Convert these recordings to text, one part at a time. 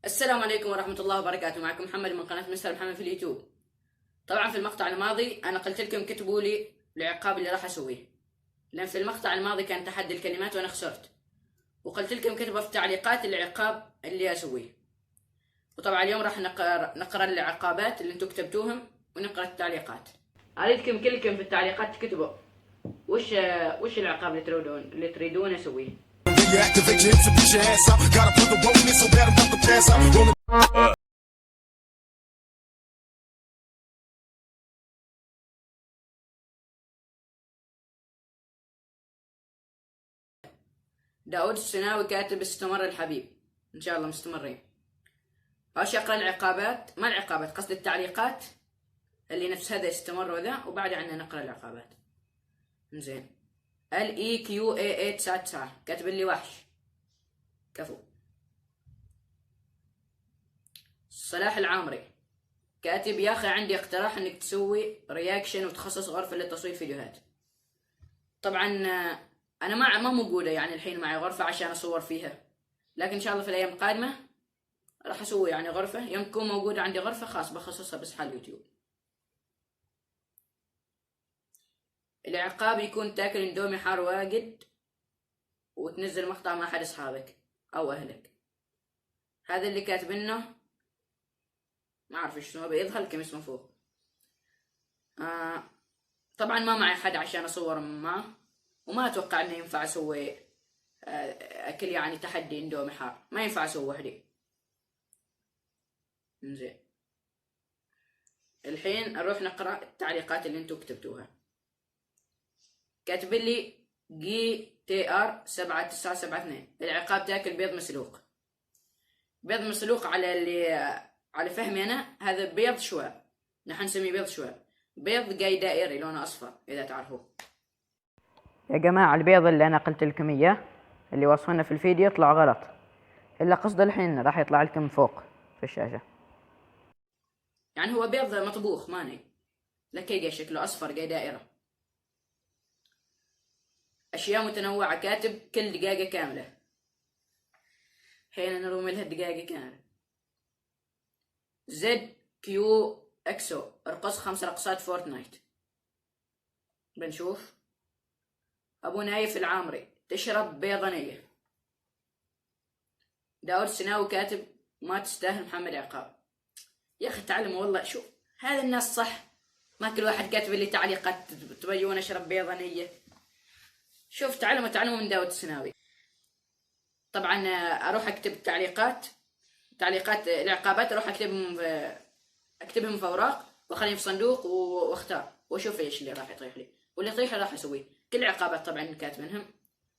السلام عليكم ورحمة الله وبركاته. معكم محمد من قناة مستر محمد في اليوتيوب. طبعا في المقطع الماضي أنا قلت لكم كتبوا لي العقاب اللي راح أسويه، لأن في المقطع الماضي كان تحدي الكلمات وأنا خسرت، وقلت لكم كتبوا في التعليقات العقاب اللي أسويه. وطبعا اليوم راح نقرأ العقابات اللي انتم كتبتوهم ونقرأ التعليقات. أريدكم كلكم في التعليقات تكتبوا وش العقاب اللي تريدون أسويه. داود السناوي كاتب استمر الحبيب، إن شاء الله مستمرين. أوش أقرأ العقابات، ما العقابات، قصد التعليقات اللي نفس هذا استمر وذا، وبعد عنا نقرأ العقابات. زين. LEQAA 99 كاتب لي وحش، كفو. صلاح العامري كاتب يا أخي عندي اقتراح إنك تسوي رياكشن وتخصص غرفة لتصوير فيديوهات. طبعا أنا ما موجودة يعني الحين معي غرفة عشان أصور فيها، لكن إن شاء الله في الأيام القادمة راح أسوي يعني غرفة، يوم تكون موجودة عندي غرفة خاص بخصصها بس حال يوتيوب. العقاب يكون تاكل اندومي حار واجد وتنزل مقطع مع أحد أصحابك أو أهلك. هذا اللي كاتبينه ما أعرف إيش اسمه، بيظهر لكم اسمه فوق. طبعا ما معي حد عشان أصور معه، وما أتوقع إنه ينفع أسوي أكل يعني تحدي اندومي حار، ما ينفع أسوي وحدي. زين، الحين نروح نقرأ التعليقات اللي انتم كتبتوها. كاتب لي GTR7972 العقاب تاكل بيض مسلوق. بيض مسلوق على فهمي أنا هذا بيض شواء، نحن نسميه بيض شواء، بيض جاي دائري لونه أصفر إذا تعرفوه. يا جماعة البيض اللي أنا قلت لكم إياه اللي وصفنا في الفيديو يطلع غلط، إلا قصد الحين راح يطلع لكم فوق في الشاشة. يعني هو بيض مطبوخ ماني، لكن جاي شكله أصفر جاي دائرة. أشياء متنوعة كاتب كل دقيقة كاملة، حين نروم لها دقيقة كاملة. ZQ EXO ارقص 5 رقصات فورتنايت. بنشوف. أبو نايف العامري تشرب بيضانية. داود السناوي كاتب ما تستاهل محمد عقاب. يا أخي تعلموا والله، شوف هذا الناس صح، ما كل واحد كاتب لي تعليقات تبيون أشرب بيضانية. شوف تعلموا من داود السناوي. طبعا أروح أكتب تعليقات العقابات، أروح أكتبهم في أوراق وأخليهم في صندوق واختار وأشوف إيش اللي راح يطيح لي، واللي يطيح راح أسويه. كل العقابات طبعا كاتبينهم،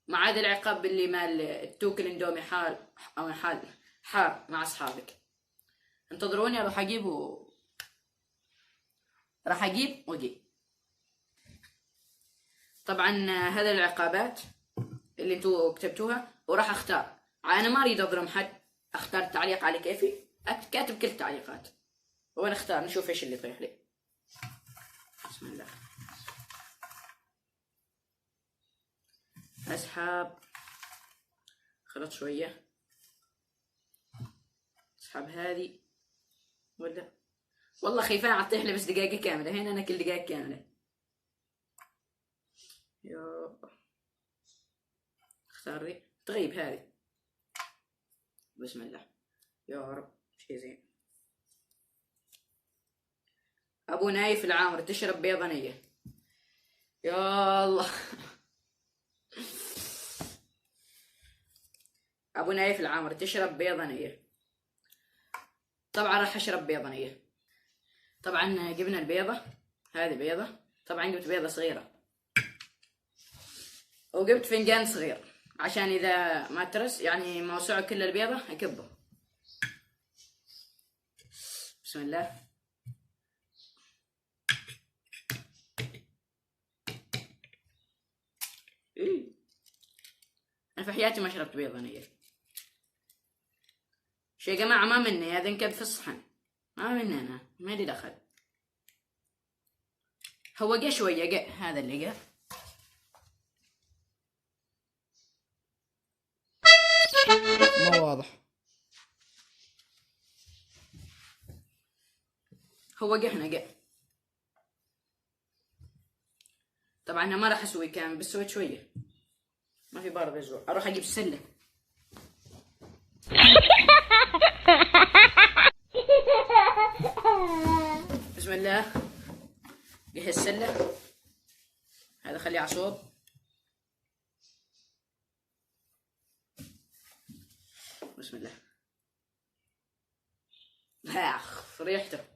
ما عدا العقاب اللي مال توكل اندومي حار مع أصحابك. انتظروني راح أجيب وأجي. طبعا هذا العقابات اللي انتو كتبتوها، وراح اختار. انا ما اريد اظلم حد، اختار التعليق على كيفي، كاتب كل التعليقات وانا اختار، نشوف ايش اللي يطيح لي. بسم الله. اسحب، خلط شوية، اسحب هذه ولا والله خايفان اعطيح لي بس دقيقة كاملة، هنا انا كل دقيقة كاملة. اختار ذي تغيب هذه. بسم الله يا رب شي زين. ابو نايف العامر تشرب بيضانية. يا الله. ابو نايف العامر تشرب بيضانية. طبعا راح اشرب بيضانية. طبعا جبنا البيضة، هذه بيضة، طبعا جبت بيضة صغيرة وجبت فنجان صغير عشان اذا ما ترس يعني موسوعة كل البيضة اكبه. بسم الله. انا في حياتي ما شربت بيضانية. شي يا جماعة ما مني، هذا انكب في الصحن، ما مني انا، ما لي دخل. هو جا شوية جا، هذا اللي جا. ما واضح. هو قحنا. طبعا انا ما راح اسوي كامل، بس سويت شويه. ما في بارد اسبوع. اروح اجيب السله. بسم الله. جهز السله. هذا خليه عصور. بسم الله. اخ ريحته.